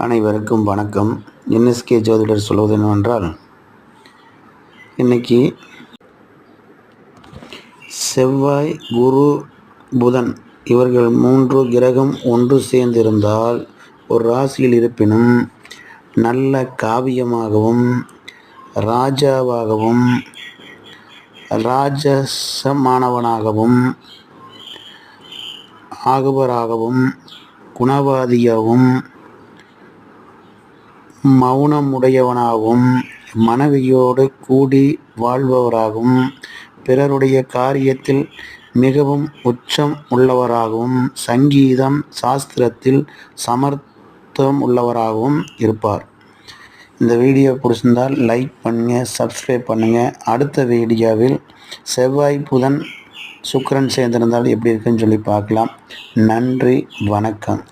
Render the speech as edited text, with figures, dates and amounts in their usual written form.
அனைவருக்கும் வணக்கம். என்எஸ்கே ஜோதிடர் சொல்வது என்னவென்றால், இன்னைக்கு செவ்வாய், குரு, புதன் இவர்கள் 3 கிரகம் ஒன்று சேர்ந்திருந்தால் ஒரு ராசியில் இருப்பினும் நல்ல காவியமாகவும் ராஜாவாகவும் ராஜசமானவனாகவும் ஆகுபராகவும் குணவாதியாகவும் மௌனமுடையவனாகவும் மனைவியோடு கூடி வாழ்பவராகவும் பிறருடைய காரியத்தில் மிகவும் உச்சம் உள்ளவராகவும் சங்கீதம் சாஸ்திரத்தில் சமர்த்தம் உள்ளவராகவும் இருப்பார். இந்த வீடியோ பிடிச்சிருந்தால் லைக் பண்ணுங்கள், சப்ஸ்கிரைப் பண்ணுங்கள். அடுத்த வீடியோவில் செவ்வாய், புதன், சுக்கிரன் சேர்ந்திருந்தால் எப்படி இருக்குன்னு சொல்லி பார்க்கலாம். நன்றி, வணக்கம்.